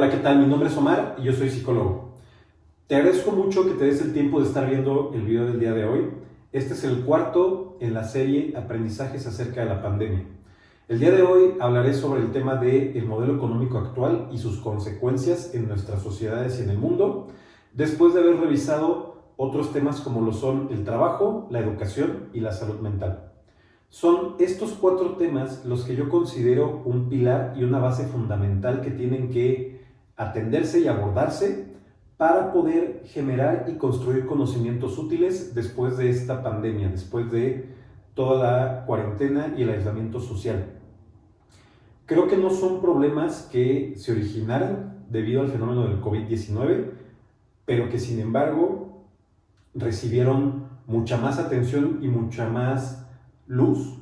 Hola, ¿qué tal? Mi nombre es Omar y yo soy psicólogo. Te agradezco mucho que te des el tiempo de estar viendo el video del día de hoy. Este es el cuarto en la serie Aprendizajes acerca de la pandemia. El día de hoy hablaré sobre el tema del modelo económico actual y sus consecuencias en nuestras sociedades y en el mundo, después de haber revisado otros temas como lo son el trabajo, la educación y la salud mental. Son estos cuatro temas los que yo considero un pilar y una base fundamental que tienen que atenderse y abordarse para poder generar y construir conocimientos útiles después de esta pandemia, después de toda la cuarentena y el aislamiento social. Creo que no son problemas que se originaran debido al fenómeno del COVID-19, pero que sin embargo recibieron mucha más atención y mucha más luz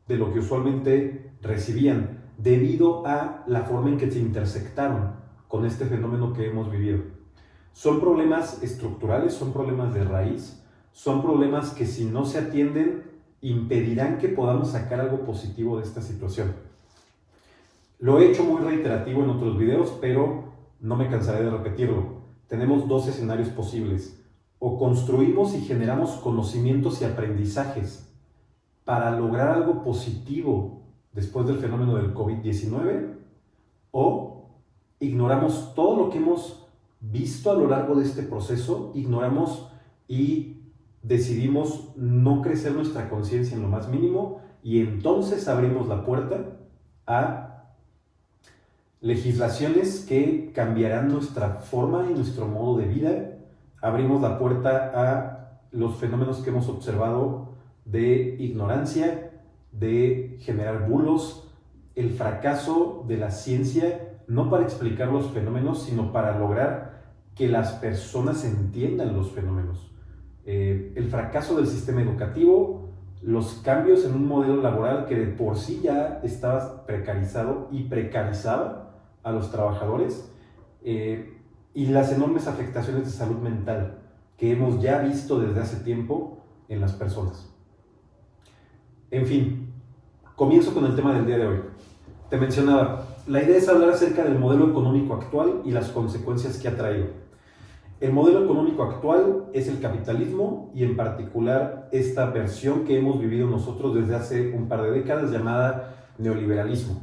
de lo que usualmente recibían, debido a la forma en que se intersectaron con este fenómeno que hemos vivido. Son problemas estructurales, son problemas de raíz, son problemas que si no se atienden impedirán que podamos sacar algo positivo de esta situación. Lo he hecho muy reiterativo en otros videos, pero no me cansaré de repetirlo. Tenemos dos escenarios posibles. O construimos y generamos conocimientos y aprendizajes para lograr algo positivo después del fenómeno del COVID-19, o ignoramos todo lo que hemos visto a lo largo de este proceso, ignoramos y decidimos no crecer nuestra conciencia en lo más mínimo, y entonces abrimos la puerta a legislaciones que cambiarán nuestra forma y nuestro modo de vida. Abrimos la puerta a los fenómenos que hemos observado de ignorancia, de generar bulos, el fracaso de la ciencia, no para explicar los fenómenos, sino para lograr que las personas entiendan los fenómenos. El fracaso del sistema educativo, los cambios en un modelo laboral que de por sí ya estaba precarizado y precarizaba a los trabajadores, y las enormes afectaciones de salud mental que hemos ya visto desde hace tiempo en las personas. En fin, comienzo con el tema del día de hoy. Te mencionaba, la idea es hablar acerca del modelo económico actual y las consecuencias que ha traído. El modelo económico actual es el capitalismo, y en particular esta versión que hemos vivido nosotros desde hace un par de décadas llamada neoliberalismo.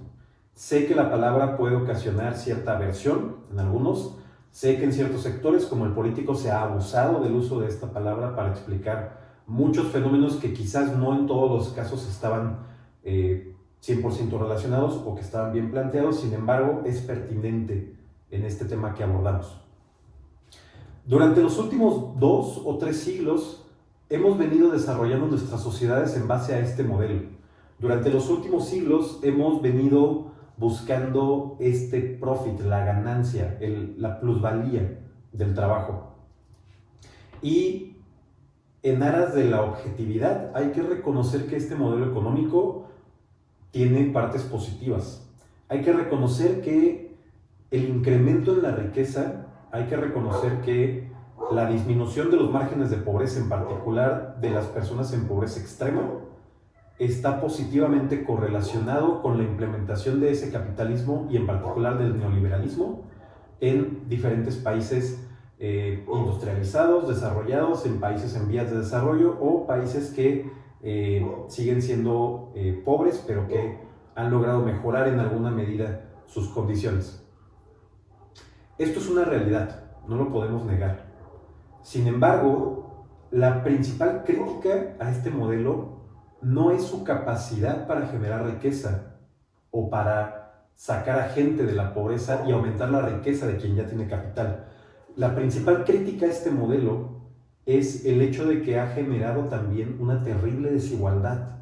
Sé que la palabra puede ocasionar cierta aversión en algunos. Sé que en ciertos sectores, como el político, se ha abusado del uso de esta palabra para explicar muchos fenómenos que quizás no en todos los casos estaban 100% relacionados o que estaban bien planteados. Sin embargo, es pertinente en este tema que abordamos. Durante los últimos 2 o 3 siglos hemos venido desarrollando nuestras sociedades en base a este modelo. Durante los últimos siglos hemos venido buscando este profit, la ganancia, la plusvalía del trabajo. Y en aras de la objetividad hay que reconocer que este modelo económico tiene partes positivas. Hay que reconocer que el incremento en la riqueza, hay que reconocer que la disminución de los márgenes de pobreza, en particular de las personas en pobreza extrema, está positivamente correlacionado con la implementación de ese capitalismo y en particular del neoliberalismo en diferentes países industrializados, desarrollados, en países en vías de desarrollo o países que siguen siendo pobres, pero que han logrado mejorar en alguna medida sus condiciones. Esto es una realidad, no lo podemos negar. Sin embargo, la principal crítica a este modelo no es su capacidad para generar riqueza o para sacar a gente de la pobreza y aumentar la riqueza de quien ya tiene capital. La principal crítica a este modelo es el hecho de que ha generado también una terrible desigualdad.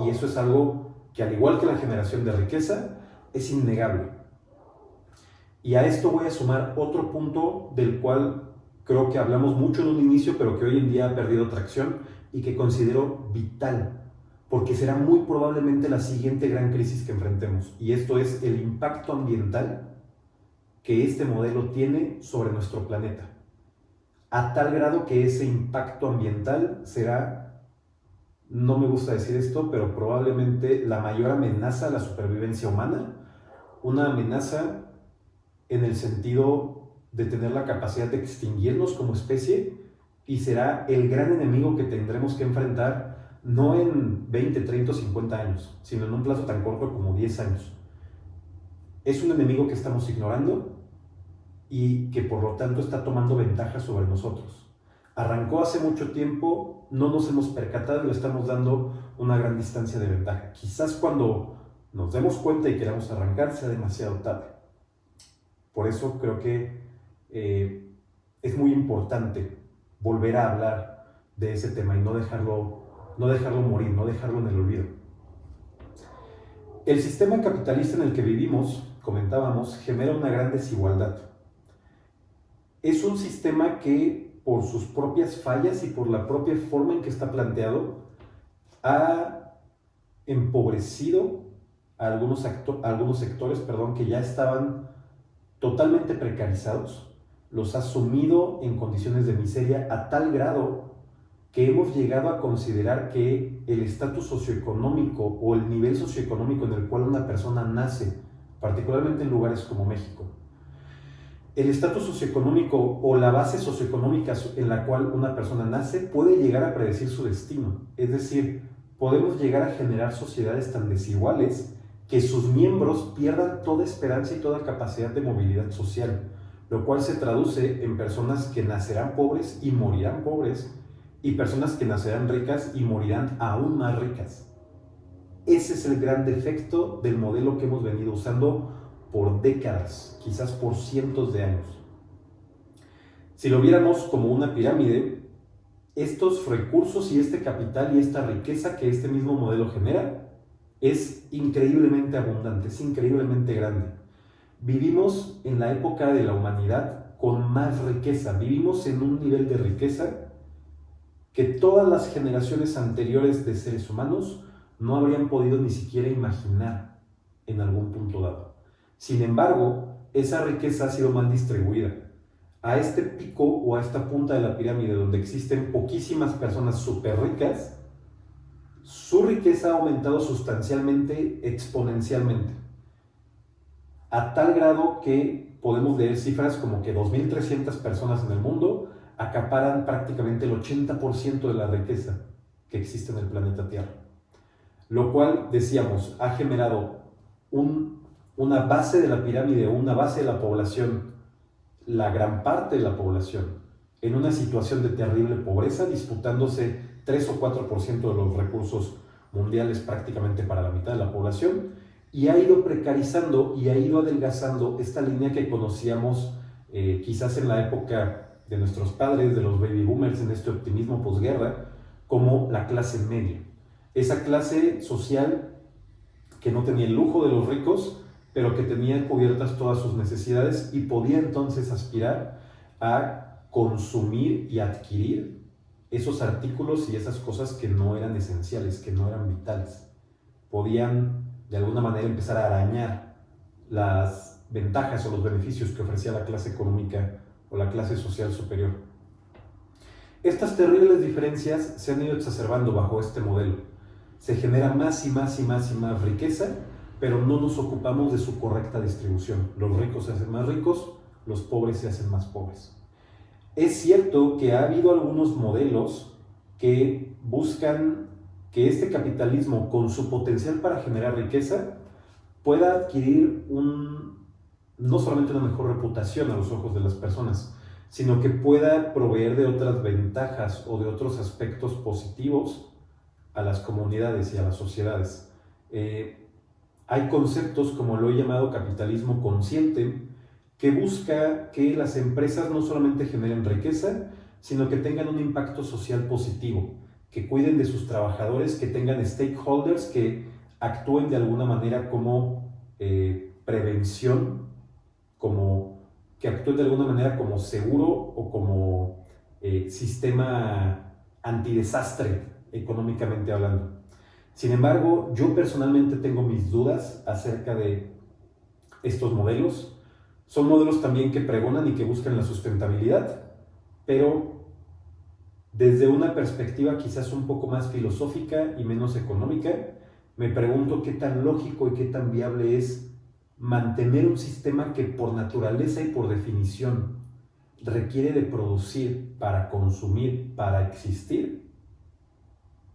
Y eso es algo que, al igual que la generación de riqueza, es innegable. Y a esto voy a sumar otro punto del cual creo que hablamos mucho en un inicio, pero que hoy en día ha perdido tracción y que considero vital, porque será muy probablemente la siguiente gran crisis que enfrentemos, y esto es el impacto ambiental que este modelo tiene sobre nuestro planeta, a tal grado que ese impacto ambiental será, no me gusta decir esto, pero probablemente la mayor amenaza a la supervivencia humana, una amenaza en el sentido de tener la capacidad de extinguirnos como especie, y será el gran enemigo que tendremos que enfrentar no en 20, 30 o 50 años, sino en un plazo tan corto como 10 años. Es un enemigo que estamos ignorando y que por lo tanto está tomando ventaja sobre nosotros. Arrancó hace mucho tiempo, no nos hemos percatado y le estamos dando una gran distancia de ventaja. Quizás cuando nos demos cuenta y queramos arrancar sea demasiado tarde. Por eso creo que es muy importante volver a hablar de ese tema y no dejarlo morir, no dejarlo en el olvido. El sistema capitalista en el que vivimos, comentábamos, genera una gran desigualdad. Es un sistema que, por sus propias fallas y por la propia forma en que está planteado, ha empobrecido a algunos sectores que ya estaban totalmente precarizados, los ha sumido en condiciones de miseria a tal grado que hemos llegado a considerar que el estatus socioeconómico o el nivel socioeconómico en el cual una persona nace, particularmente en lugares como México, el estatus socioeconómico o la base socioeconómica en la cual una persona nace puede llegar a predecir su destino. Es decir, podemos llegar a generar sociedades tan desiguales que sus miembros pierdan toda esperanza y toda capacidad de movilidad social, lo cual se traduce en personas que nacerán pobres y morirán pobres, y personas que nacerán ricas y morirán aún más ricas. Ese es el gran defecto del modelo que hemos venido usando por décadas, quizás por cientos de años. Si lo viéramos como una pirámide, estos recursos y este capital y esta riqueza que este mismo modelo genera es increíblemente abundante, es increíblemente grande. Vivimos en la época de la humanidad con más riqueza, vivimos en un nivel de riqueza que todas las generaciones anteriores de seres humanos no habrían podido ni siquiera imaginar en algún punto dado. Sin embargo, esa riqueza ha sido mal distribuida. A este pico o a esta punta de la pirámide donde existen poquísimas personas súper ricas, su riqueza ha aumentado sustancialmente, exponencialmente, a tal grado que podemos leer cifras como que 2.300 personas en el mundo acaparan prácticamente el 80% de la riqueza que existe en el planeta Tierra. Lo cual, decíamos, ha generado una base de la pirámide, una base de la población, la gran parte de la población, en una situación de terrible pobreza, disputándose 3 o 4% de los recursos mundiales prácticamente para la mitad de la población, y ha ido precarizando y ha ido adelgazando esta línea que conocíamos quizás en la época de nuestros padres, de los baby boomers, en este optimismo posguerra, como la clase media. Esa clase social que no tenía el lujo de los ricos, pero que tenía cubiertas todas sus necesidades y podía entonces aspirar a consumir y adquirir esos artículos y esas cosas que no eran esenciales, que no eran vitales. Podían de alguna manera empezar a arañar las ventajas o los beneficios que ofrecía la clase económica o la clase social superior. Estas terribles diferencias se han ido exacerbando bajo este modelo. Se genera más y más y más y más riqueza, pero no nos ocupamos de su correcta distribución. Los ricos se hacen más ricos, los pobres se hacen más pobres. Es cierto que ha habido algunos modelos que buscan que este capitalismo, con su potencial para generar riqueza, pueda adquirir no solamente una mejor reputación a los ojos de las personas, sino que pueda proveer de otras ventajas o de otros aspectos positivos a las comunidades y a las sociedades. Hay conceptos, como lo he llamado capitalismo consciente, que busca que las empresas no solamente generen riqueza, sino que tengan un impacto social positivo, que cuiden de sus trabajadores, que tengan stakeholders que actúen de alguna manera como prevención, que actúen de alguna manera como seguro o como sistema antidesastre, económicamente hablando. Sin embargo, yo personalmente tengo mis dudas acerca de estos modelos. Son modelos también que pregonan y que buscan la sustentabilidad, pero desde una perspectiva quizás un poco más filosófica y menos económica, me pregunto qué tan lógico y qué tan viable es mantener un sistema que por naturaleza y por definición requiere de producir para consumir, para existir,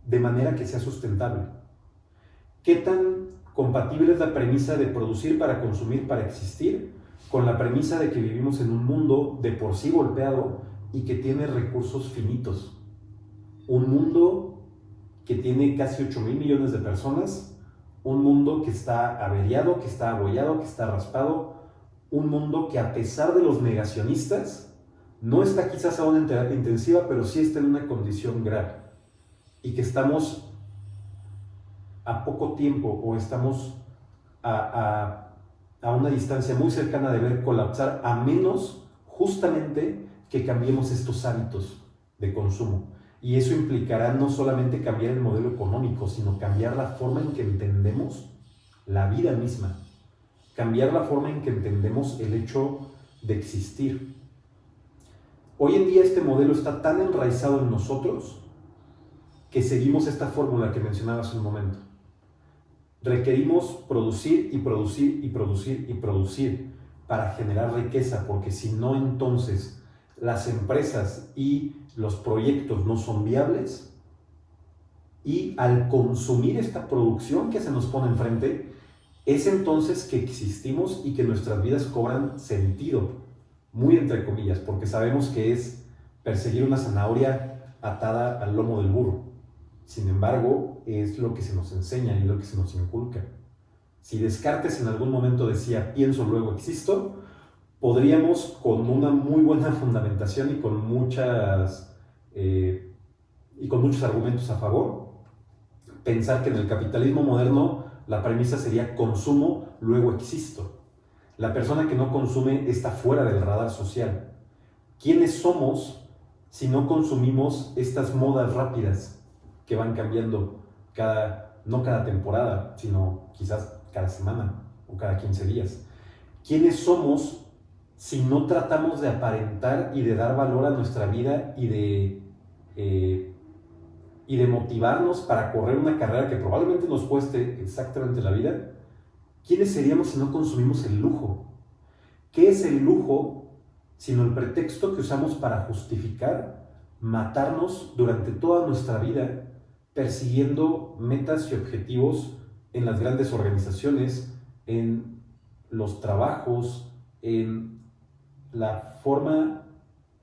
de manera que sea sustentable. ¿Qué tan compatible es la premisa de producir para consumir, para existir, con la premisa de que vivimos en un mundo de por sí golpeado y que tiene recursos finitos? Un mundo que tiene casi 8,000 millones de personas, un mundo que está averiado, que está abollado, que está raspado, un mundo que a pesar de los negacionistas, no está quizás aún en terapia intensiva, pero sí está en una condición grave, y que estamos a poco tiempo o estamos a una distancia muy cercana de ver colapsar, a menos justamente que cambiemos estos hábitos de consumo. Y eso implicará no solamente cambiar el modelo económico, sino cambiar la forma en que entendemos la vida misma, cambiar la forma en que entendemos el hecho de existir. Hoy en día este modelo está tan enraizado en nosotros que seguimos esta fórmula que mencionaba hace un momento. Requerimos producir y producir y producir y producir para generar riqueza, porque si no, entonces las empresas y los proyectos no son viables, y al consumir esta producción que se nos pone enfrente, es entonces que existimos y que nuestras vidas cobran sentido, muy entre comillas, porque sabemos que es perseguir una zanahoria atada al lomo del burro. Sin embargo, es lo que se nos enseña y lo que se nos inculca. Si Descartes en algún momento decía pienso, luego existo, podríamos, con una muy buena fundamentación y con muchos argumentos a favor, pensar que en el capitalismo moderno la premisa sería consumo, luego existo. La persona que no consume está fuera del radar social. ¿Quiénes somos si no consumimos estas modas rápidas que van cambiando no cada temporada, sino quizás cada semana o cada 15 días? ¿Quiénes somos si no tratamos de aparentar y de dar valor a nuestra vida y de motivarnos para correr una carrera que probablemente nos cueste exactamente la vida? ¿Quiénes seríamos si no consumimos el lujo? ¿Qué es el lujo sino el pretexto que usamos para justificar matarnos durante toda nuestra vida persiguiendo metas y objetivos en las grandes organizaciones, en los trabajos, en la forma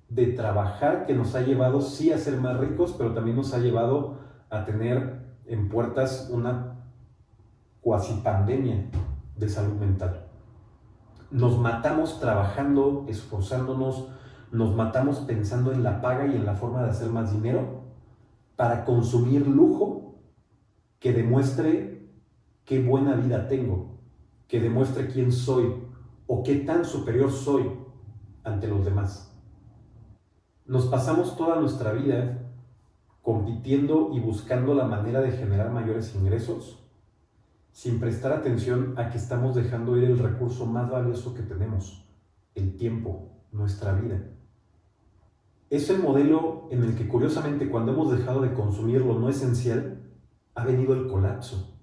de trabajar que nos ha llevado sí a ser más ricos, pero también nos ha llevado a tener en puertas una cuasi pandemia de salud mental? Nos matamos trabajando, esforzándonos, nos matamos pensando en la paga y en la forma de hacer más dinero para consumir lujo que demuestre qué buena vida tengo, que demuestre quién soy o qué tan superior soy ante los demás. Nos pasamos toda nuestra vida compitiendo y buscando la manera de generar mayores ingresos sin prestar atención a que estamos dejando ir el recurso más valioso que tenemos, el tiempo, nuestra vida. Es el modelo en el que, curiosamente, cuando hemos dejado de consumir lo no esencial, ha venido el colapso.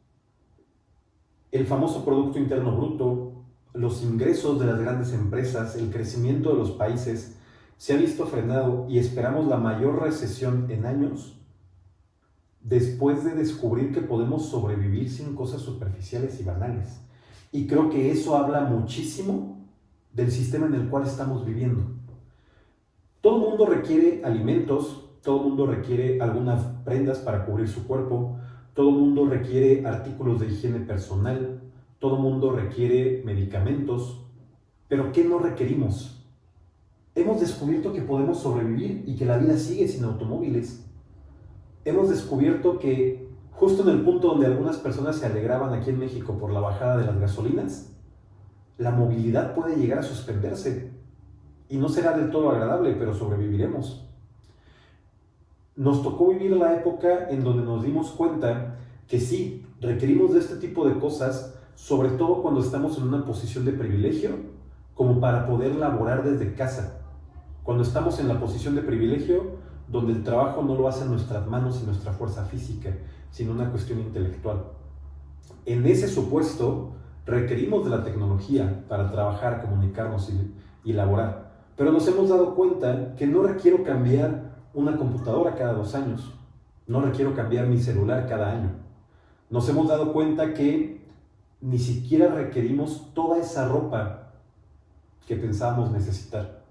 El famoso Producto Interno Bruto, los ingresos de las grandes empresas, el crecimiento de los países se ha visto frenado y esperamos la mayor recesión en años después de descubrir que podemos sobrevivir sin cosas superficiales y banales. Y creo que eso habla muchísimo del sistema en el cual estamos viviendo. Todo el mundo requiere alimentos, todo el mundo requiere algunas prendas para cubrir su cuerpo, todo el mundo requiere artículos de higiene personal, todo el mundo requiere medicamentos, pero ¿qué no requerimos? Hemos descubierto que podemos sobrevivir y que la vida sigue sin automóviles. Hemos descubierto que justo en el punto donde algunas personas se alegraban aquí en México por la bajada de las gasolinas, la movilidad puede llegar a suspenderse y no será del todo agradable, pero sobreviviremos. Nos tocó vivir la época en donde nos dimos cuenta que sí, requerimos de este tipo de cosas, sobre todo cuando estamos en una posición de privilegio, como para poder laborar desde casa. Cuando estamos en la posición de privilegio, donde el trabajo no lo hacen nuestras manos y nuestra fuerza física, sino una cuestión intelectual. En ese supuesto, requerimos de la tecnología para trabajar, comunicarnos y laborar. Pero nos hemos dado cuenta que no requiero cambiar una computadora cada 2 años, no requiero cambiar mi celular cada año. Nos hemos dado cuenta que ni siquiera requerimos toda esa ropa que pensábamos necesitar.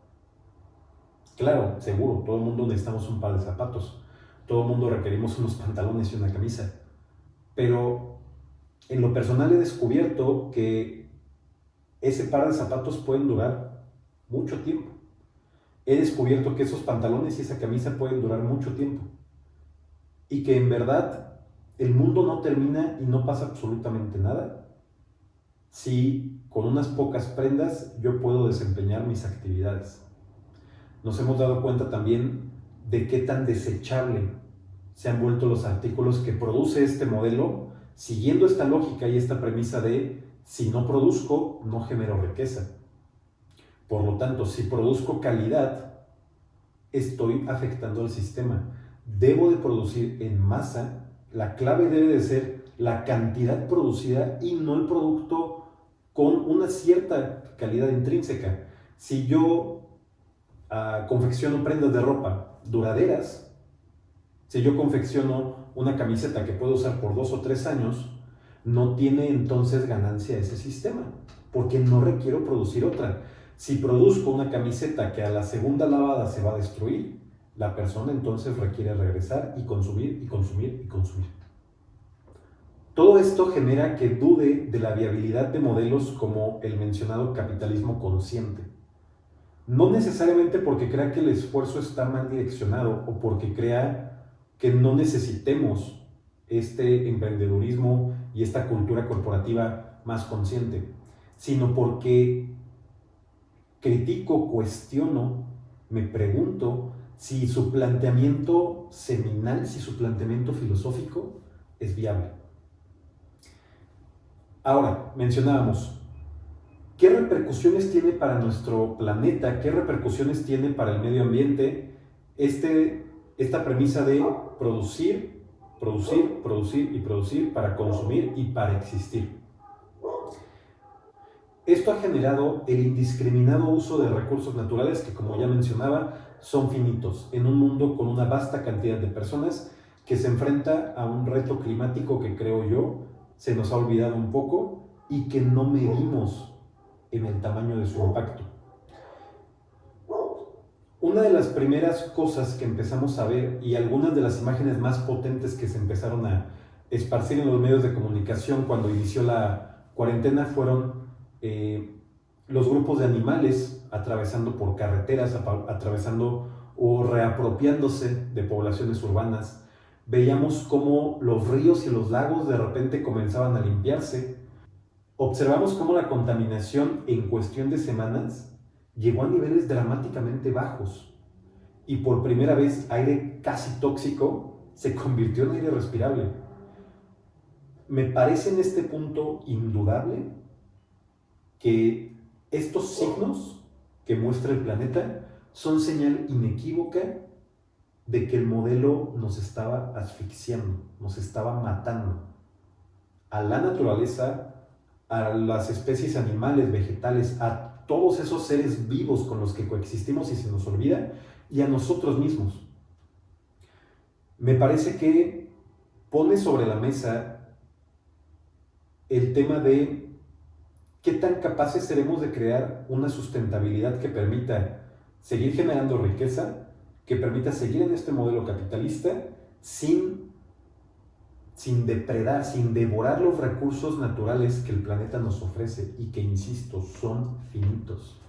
Claro, seguro, todo el mundo necesitamos un par de zapatos, todo el mundo requerimos unos pantalones y una camisa, pero en lo personal he descubierto que ese par de zapatos pueden durar mucho tiempo. He descubierto que esos pantalones y esa camisa pueden durar mucho tiempo y que en verdad el mundo no termina y no pasa absolutamente nada si con unas pocas prendas yo puedo desempeñar mis actividades. Nos hemos dado cuenta también de qué tan desechable se han vuelto los artículos que produce este modelo, siguiendo esta lógica y esta premisa de si no produzco, no genero riqueza. Por lo tanto, si produzco calidad, estoy afectando al sistema. Debo de producir en masa, la clave debe de ser la cantidad producida y no el producto con una cierta calidad intrínseca. Si yo confecciono prendas de ropa duraderas, si yo confecciono una camiseta que puedo usar por 2 o 3 años, no tiene entonces ganancia ese sistema, porque no requiero producir otra. Si produzco una camiseta que a la segunda lavada se va a destruir, la persona entonces requiere regresar y consumir y consumir y consumir. Todo esto genera que dude de la viabilidad de modelos como el mencionado capitalismo consciente. No necesariamente porque crea que el esfuerzo está mal direccionado o porque crea que no necesitemos este emprendedurismo y esta cultura corporativa más consciente, sino porque critico, cuestiono, me pregunto si su planteamiento seminal, si su planteamiento filosófico es viable. Ahora, mencionábamos, ¿qué repercusiones tiene para nuestro planeta? ¿Qué repercusiones tiene para el medio ambiente esta premisa de producir, producir, producir y producir para consumir y para existir? Esto ha generado el indiscriminado uso de recursos naturales que, como ya mencionaba, son finitos en un mundo con una vasta cantidad de personas que se enfrenta a un reto climático que creo yo se nos ha olvidado un poco y que no medimos en el tamaño de su impacto. Una de las primeras cosas que empezamos a ver y algunas de las imágenes más potentes que se empezaron a esparcir en los medios de comunicación cuando inició la cuarentena fueron los grupos de animales atravesando por carreteras, atravesando o reapropiándose de poblaciones urbanas. Veíamos cómo los ríos y los lagos de repente comenzaban a limpiarse. Observamos cómo la contaminación en cuestión de semanas llegó a niveles dramáticamente bajos y por primera vez aire casi tóxico se convirtió en aire respirable. Me parece en este punto indudable que estos signos que muestra el planeta son señal inequívoca de que el modelo nos estaba asfixiando, nos estaba matando a la naturaleza, a las especies animales, vegetales, a todos esos seres vivos con los que coexistimos y se nos olvida, y a nosotros mismos. Me parece que pone sobre la mesa el tema de qué tan capaces seremos de crear una sustentabilidad que permita seguir generando riqueza, que permita seguir en este modelo capitalista sin depredar, sin devorar los recursos naturales que el planeta nos ofrece y que, insisto, son finitos.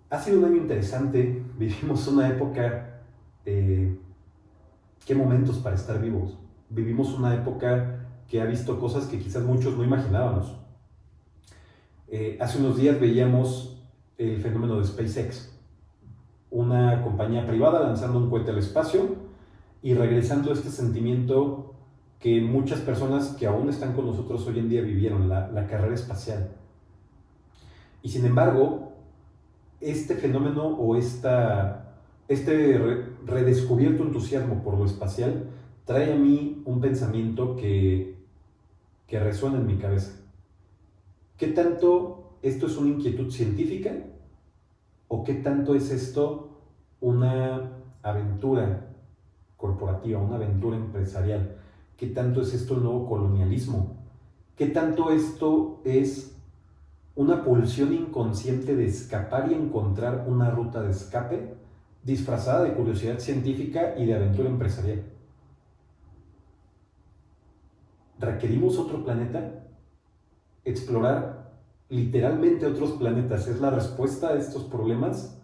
Ha sido un año interesante, vivimos una época, qué momentos para estar vivos. Vivimos una época que ha visto cosas que quizás muchos no imaginábamos. Hace unos días veíamos el fenómeno de SpaceX, una compañía privada lanzando un cohete al espacio y regresando este sentimiento que muchas personas que aún están con nosotros hoy en día vivieron, la carrera espacial. Y sin embargo, este fenómeno o este redescubierto entusiasmo por lo espacial trae a mí un pensamiento que que resuena en mi cabeza. ¿Qué tanto esto es una inquietud científica o qué tanto es esto una aventura corporativa, una aventura empresarial? ¿Qué tanto es esto el nuevo colonialismo? ¿Qué tanto esto es una pulsión inconsciente de escapar y encontrar una ruta de escape disfrazada de curiosidad científica y de aventura empresarial? ¿Requerimos otro planeta? ¿Explorar literalmente otros planetas es la respuesta a estos problemas?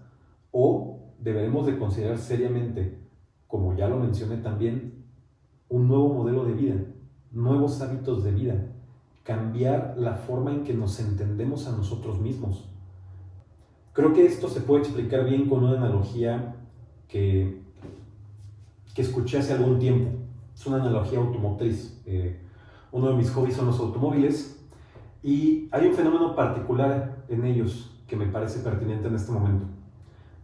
¿O deberemos de considerar seriamente, como ya lo mencioné también, un nuevo modelo de vida, nuevos hábitos de vida, cambiar la forma en que nos entendemos a nosotros mismos? Creo que esto se puede explicar bien con una analogía que escuché hace algún tiempo. Es una analogía automotriz. Uno de mis hobbies son los automóviles y hay un fenómeno particular en ellos que me parece pertinente en este momento.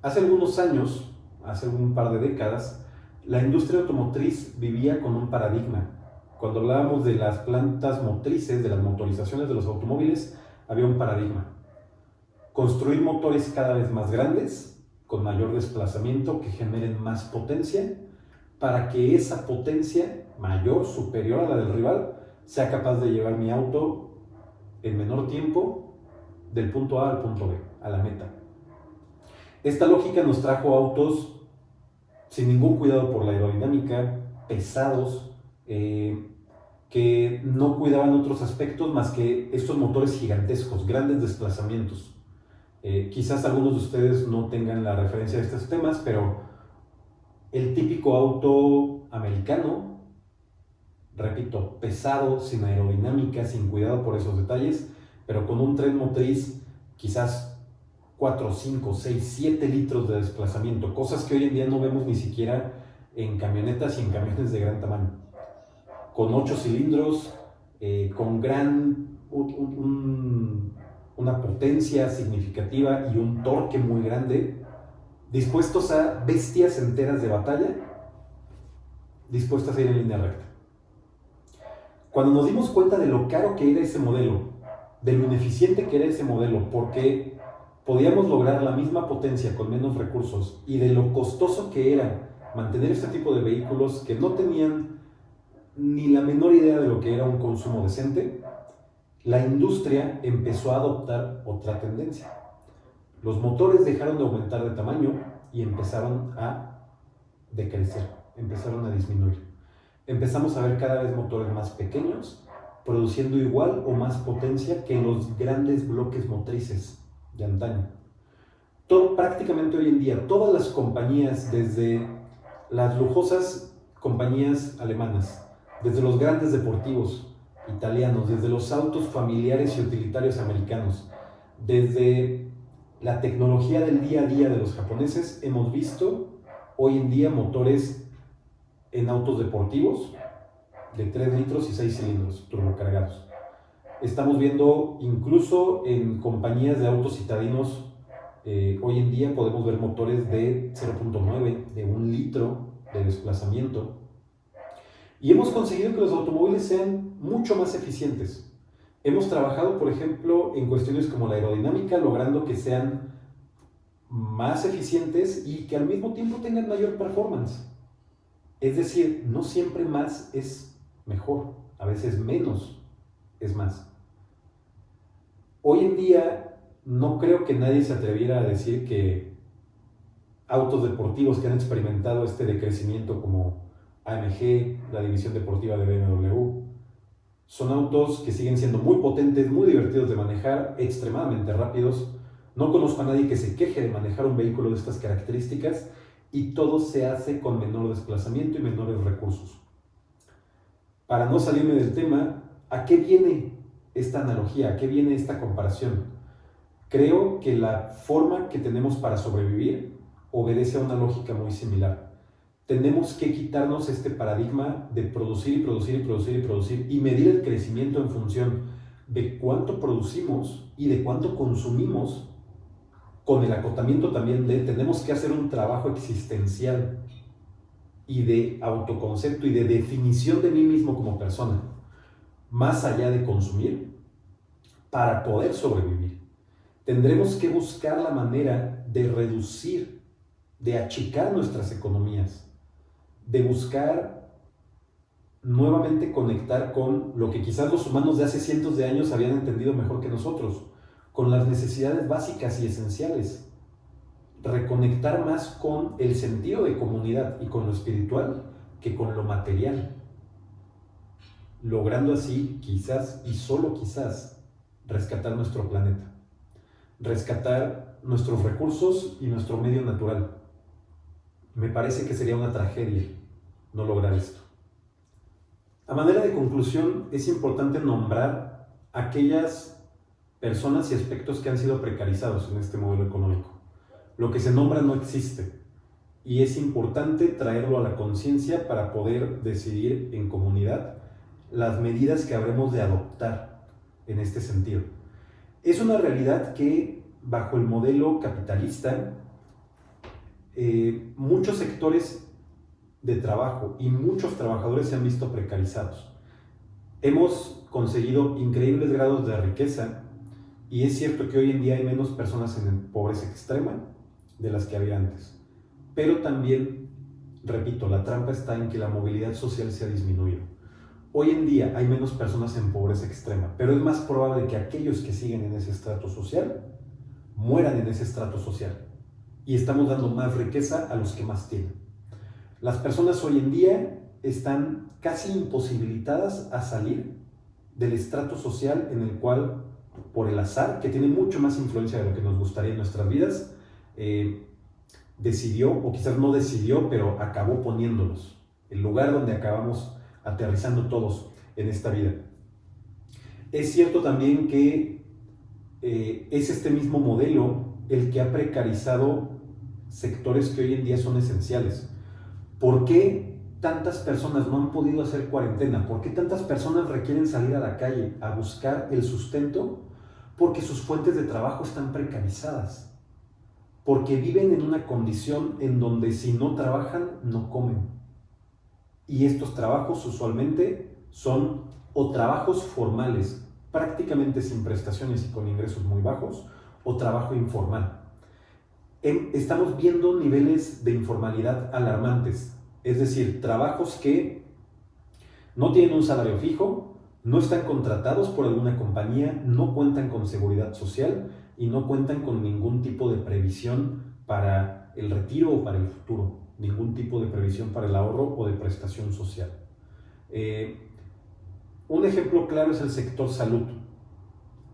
Hace algunos años, hace un par de décadas, la industria automotriz vivía con un paradigma. Cuando hablábamos de las plantas motrices, de las motorizaciones de los automóviles, había un paradigma. Construir motores cada vez más grandes, con mayor desplazamiento, que generen más potencia, para que esa potencia mayor, superior a la del rival, sea capaz de llevar mi auto en menor tiempo del punto A al punto B, a la meta. Esta lógica nos trajo autos sin ningún cuidado por la aerodinámica, pesados, que no cuidaban otros aspectos más que estos motores gigantescos, grandes desplazamientos. Quizás algunos de ustedes no tengan la referencia de estos temas, pero el típico auto americano, repito, pesado, sin aerodinámica, sin cuidado por esos detalles, pero con un tren motriz quizás 4, 5, 6, 7 litros de desplazamiento, cosas que hoy en día no vemos ni siquiera en camionetas y en camiones de gran tamaño, con 8 cilindros, con una potencia significativa y un torque muy grande, dispuestos a bestias enteras de batalla, dispuestas a ir en línea recta. Cuando nos dimos cuenta de lo caro que era ese modelo, de lo ineficiente que era ese modelo, porque podíamos lograr la misma potencia con menos recursos, y de lo costoso que era mantener este tipo de vehículos que no tenían ni la menor idea de lo que era un consumo decente, la industria empezó a adoptar otra tendencia. Los motores dejaron de aumentar de tamaño y empezaron a decrecer, empezaron a disminuir. Empezamos a ver cada vez motores más pequeños, produciendo igual o más potencia que los grandes bloques motrices de antaño. Prácticamente hoy en día, todas las compañías, desde las lujosas compañías alemanas, desde los grandes deportivos italianos, desde los autos familiares y utilitarios americanos, desde la tecnología del día a día de los japoneses, hemos visto hoy en día motores en autos deportivos de 3 litros y 6 cilindros turbocargados. Estamos viendo incluso en compañías de autos citadinos, hoy en día podemos ver motores de 0.9, de 1 litro de desplazamiento. Y hemos conseguido que los automóviles sean mucho más eficientes. Hemos trabajado, por ejemplo, en cuestiones como la aerodinámica, logrando que sean más eficientes y que al mismo tiempo tengan mayor performance. Es decir, no siempre más es mejor, a veces menos es más. Hoy en día no creo que nadie se atreviera a decir que autos deportivos que han experimentado este decrecimiento como AMG, la división deportiva de BMW, son autos que siguen siendo muy potentes, muy divertidos de manejar, extremadamente rápidos. No conozco a nadie que se queje de manejar un vehículo de estas características y todo se hace con menor desplazamiento y menores recursos. Para no salirme del tema, ¿a qué viene esta analogía? ¿A qué viene esta comparación? Creo que la forma que tenemos para sobrevivir obedece a una lógica muy similar. Tenemos que quitarnos este paradigma de producir y producir y producir y producir y medir el crecimiento en función de cuánto producimos y de cuánto consumimos, con el acotamiento también de tenemos que hacer un trabajo existencial y de autoconcepto y de definición de mí mismo como persona. más allá de consumir, para poder sobrevivir. Tendremos que buscar la manera de reducir, de achicar nuestras economías, de buscar nuevamente conectar con lo que quizás los humanos de hace cientos de años habían entendido mejor que nosotros, con las necesidades básicas y esenciales. Reconectar más con el sentido de comunidad y con lo espiritual que con lo material, logrando así, quizás y solo quizás, rescatar nuestro planeta, rescatar nuestros recursos y nuestro medio natural. Me parece que sería una tragedia no lograr esto. A manera de conclusión, es importante nombrar aquellas personas y aspectos que han sido precarizados en este modelo económico. Lo que se nombra no existe y es importante traerlo a la conciencia para poder decidir en comunidad las medidas que habremos de adoptar en este sentido. Es una realidad que bajo el modelo capitalista muchos sectores de trabajo y muchos trabajadores se han visto precarizados. Hemos conseguido increíbles grados de riqueza y es cierto que hoy en día hay menos personas en pobreza extrema de las que había antes. Pero también, repito, la trampa está en que la movilidad social se ha disminuido. Hoy en día hay menos personas en pobreza extrema, pero es más probable que aquellos que siguen en ese estrato social mueran en ese estrato social. Y estamos dando más riqueza a los que más tienen. Las personas hoy en día están casi imposibilitadas a salir del estrato social en el cual, por el azar, que tiene mucho más influencia de lo que nos gustaría en nuestras vidas, decidió, o quizás no decidió, pero acabó poniéndonos, el lugar donde acabamos aterrizando todos en esta vida. Es cierto también que es este mismo modelo el que ha precarizado sectores que hoy en día son esenciales. ¿Por qué tantas personas no han podido hacer cuarentena? ¿Por qué tantas personas requieren salir a la calle a buscar el sustento? Porque sus fuentes de trabajo están precarizadas. Porque viven en una condición en donde si no trabajan, no comen. Y estos trabajos usualmente son o trabajos formales, prácticamente sin prestaciones y con ingresos muy bajos, o trabajo informal. Estamos viendo niveles de informalidad alarmantes, es decir, trabajos que no tienen un salario fijo, no están contratados por alguna compañía, no cuentan con seguridad social y no cuentan con ningún tipo de previsión para el retiro o para el futuro, ningún tipo de previsión para el ahorro o de prestación social. Un ejemplo claro es el sector salud.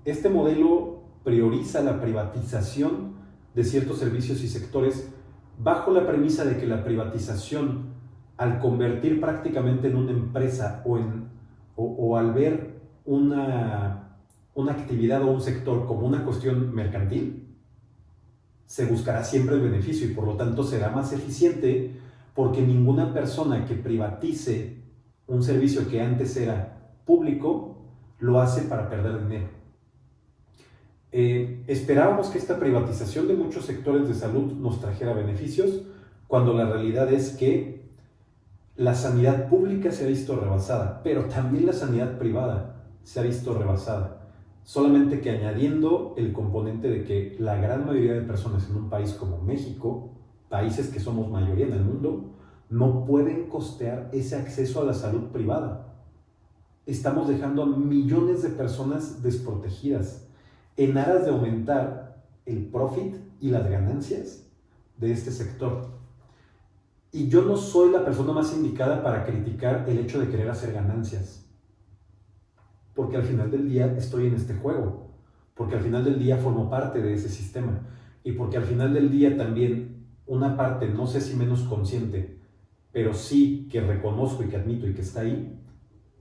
Este modelo prioriza la privatización de ciertos servicios y sectores bajo la premisa de que la privatización, al convertir prácticamente en una empresa o al ver una actividad o un sector como una cuestión mercantil, se buscará siempre el beneficio y por lo tanto será más eficiente, porque ninguna persona que privatice un servicio que antes era público lo hace para perder dinero. Esperábamos que esta privatización de muchos sectores de salud nos trajera beneficios, cuando la realidad es que la sanidad pública se ha visto rebasada, pero también la sanidad privada se ha visto rebasada. Solamente que añadiendo el componente de que la gran mayoría de personas en un país como México, países que somos mayoría en el mundo, no pueden costear ese acceso a la salud privada. Estamos dejando a millones de personas desprotegidas en aras de aumentar el profit y las ganancias de este sector. Y yo no soy la persona más indicada para criticar el hecho de querer hacer ganancias, porque al final del día estoy en este juego, porque al final del día formo parte de ese sistema, y porque al final del día también una parte, no sé si menos consciente, pero sí que reconozco y que admito y que está ahí,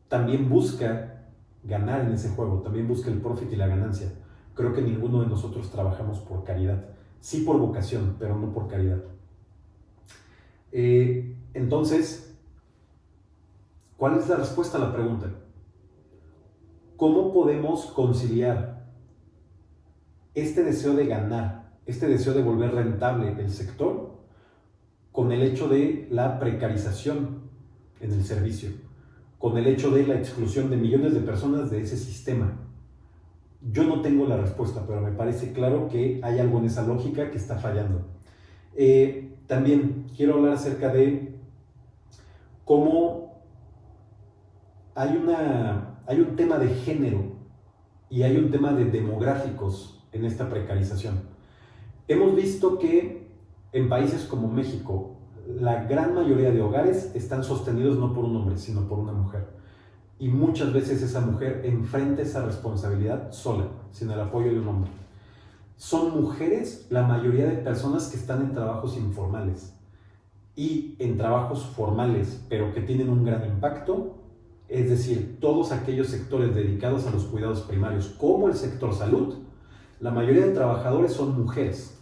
también busca ganar en ese juego, también busca el profit y la ganancia. Creo que ninguno de nosotros trabajamos por caridad, sí por vocación, pero no por caridad. Entonces, ¿cuál es la respuesta a la pregunta? ¿Cómo podemos conciliar este deseo de ganar, este deseo de volver rentable el sector, con el hecho de la precarización en el servicio? con el hecho de la exclusión de millones de personas de ese sistema? Yo no tengo la respuesta, pero me parece claro que hay algo en esa lógica que está fallando. También quiero hablar acerca de cómo hay un tema de género y hay un tema de demográficos en esta precarización. Hemos visto que en países como México, la gran mayoría de hogares están sostenidos no por un hombre, sino por una mujer. Y muchas veces esa mujer enfrenta esa responsabilidad sola, sin el apoyo de un hombre. Son mujeres la mayoría de personas que están en trabajos informales y en trabajos formales, pero que tienen un gran impacto, es decir, todos aquellos sectores dedicados a los cuidados primarios, como el sector salud, la mayoría de trabajadores son mujeres.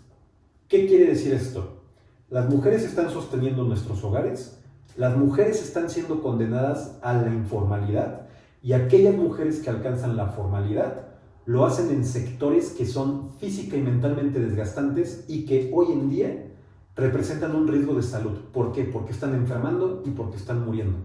¿Qué quiere decir esto? Las mujeres están sosteniendo nuestros hogares, las mujeres están siendo condenadas a la informalidad y aquellas mujeres que alcanzan la formalidad lo hacen en sectores que son física y mentalmente desgastantes y que hoy en día representan un riesgo de salud. ¿Por qué? Porque están enfermando y porque están muriendo.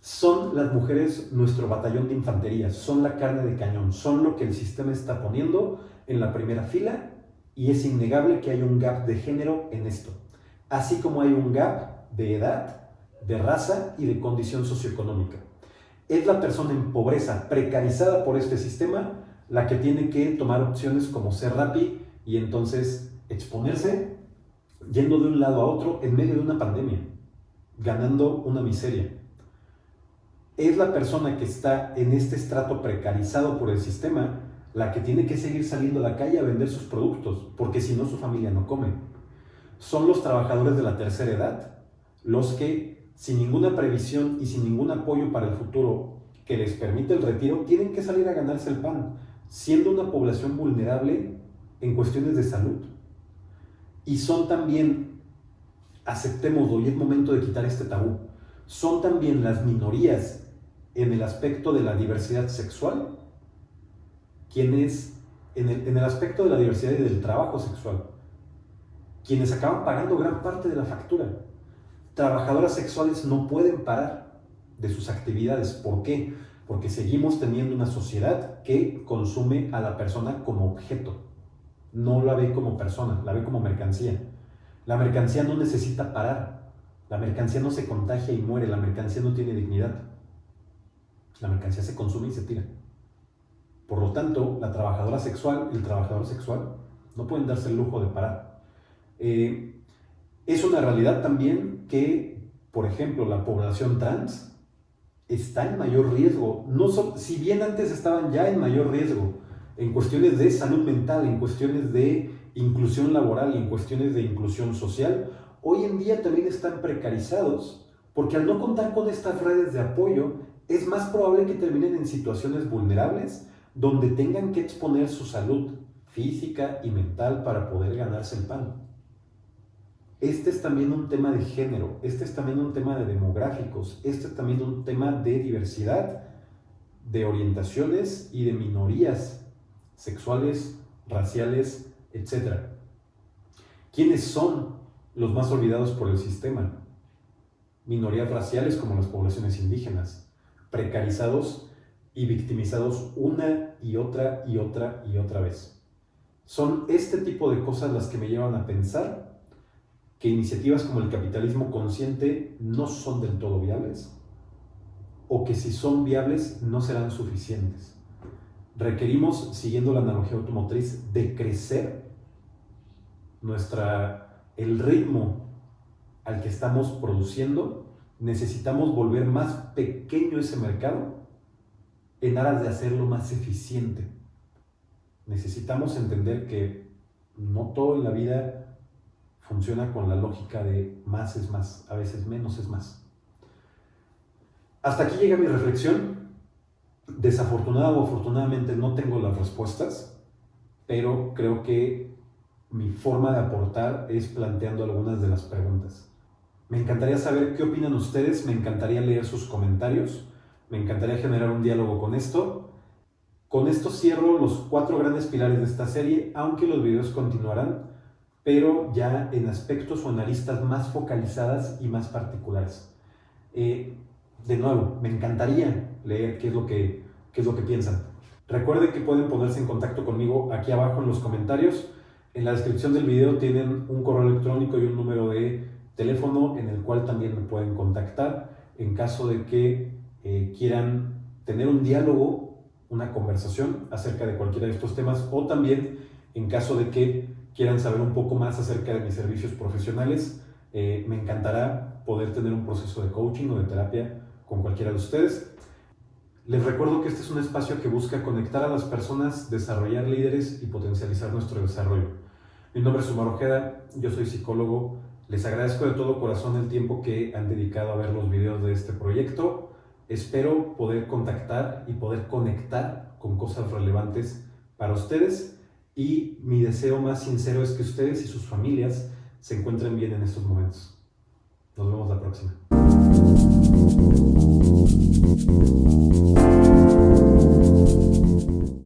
Son las mujeres nuestro batallón de infantería, son la carne de cañón, son lo que el sistema está poniendo en la primera fila y es innegable que hay un gap de género en esto. Así como hay un gap de edad, de raza y de condición socioeconómica. Es la persona en pobreza, precarizada por este sistema, la que tiene que tomar opciones como ser Rappi y entonces exponerse yendo de un lado a otro en medio de una pandemia, ganando una miseria. Es la persona que está en este estrato precarizado por el sistema la que tiene que seguir saliendo a la calle a vender sus productos, porque si no su familia no come. Son los trabajadores de la tercera edad los que, sin ninguna previsión y sin ningún apoyo para el futuro que les permite el retiro, tienen que salir a ganarse el pan, siendo una población vulnerable en cuestiones de salud. Y son también, aceptémoslo, y es momento de quitar este tabú, son también las minorías en el aspecto de la diversidad sexual, quienes, en el aspecto de la diversidad y del trabajo sexual, quienes acaban pagando gran parte de la factura. Trabajadoras sexuales no pueden parar de sus actividades. ¿Por qué? Porque seguimos teniendo una sociedad que consume a la persona como objeto. No la ve como persona, la ve como mercancía. La mercancía no necesita parar. La mercancía no se contagia y muere. La mercancía no tiene dignidad. La mercancía se consume y se tira. Por lo tanto, la trabajadora sexual y el trabajador sexual no pueden darse el lujo de parar. Es una realidad también que, por ejemplo, la población trans está en mayor riesgo. Si bien antes estaban ya en mayor riesgo en cuestiones de salud mental, en cuestiones de inclusión laboral y en cuestiones de inclusión social, hoy en día también están precarizados porque al no contar con estas redes de apoyo es más probable que terminen en situaciones vulnerables donde tengan que exponer su salud física y mental para poder ganarse el pan. Este es también un tema de género, este es también un tema de demográficos, este es también un tema de diversidad, de orientaciones y de minorías sexuales, raciales, etc. ¿Quiénes son los más olvidados por el sistema? Minorías raciales como las poblaciones indígenas, precarizados y victimizados una y otra y otra y otra vez. Son este tipo de cosas las que me llevan a pensar que iniciativas como el capitalismo consciente no son del todo viables, o que si son viables no serán suficientes. Requerimos, siguiendo la analogía automotriz, de crecer el ritmo al que estamos produciendo. Necesitamos volver más pequeño ese mercado en aras de hacerlo más eficiente. Necesitamos entender que no todo en la vida funciona con la lógica de más es más, a veces menos es más. Hasta aquí llega mi reflexión. Desafortunada o afortunadamente no tengo las respuestas, pero creo que mi forma de aportar es planteando algunas de las preguntas. Me encantaría saber qué opinan ustedes, me encantaría leer sus comentarios, me encantaría generar un diálogo con esto. Con esto cierro los 4 grandes pilares de esta serie, aunque los videos continuarán, pero ya en aspectos o en aristas más focalizadas y más particulares. de nuevo, me encantaría leer qué es lo que piensan. Recuerden que pueden ponerse en contacto conmigo aquí abajo en los comentarios. En la descripción del video tienen un correo electrónico y un número de teléfono en el cual también me pueden contactar en caso de que quieran tener un diálogo, una conversación acerca de cualquiera de estos temas, o también en caso de que quieran saber un poco más acerca de mis servicios profesionales. Me encantará poder tener un proceso de coaching o de terapia con cualquiera de ustedes. Les recuerdo que este es un espacio que busca conectar a las personas, desarrollar líderes y potencializar nuestro desarrollo. Mi nombre es Omar Ojeda, yo soy psicólogo. Les agradezco de todo corazón el tiempo que han dedicado a ver los videos de este proyecto. Espero poder contactar y poder conectar con cosas relevantes para ustedes, y mi deseo más sincero es que ustedes y sus familias se encuentren bien en estos momentos. Nos vemos la próxima.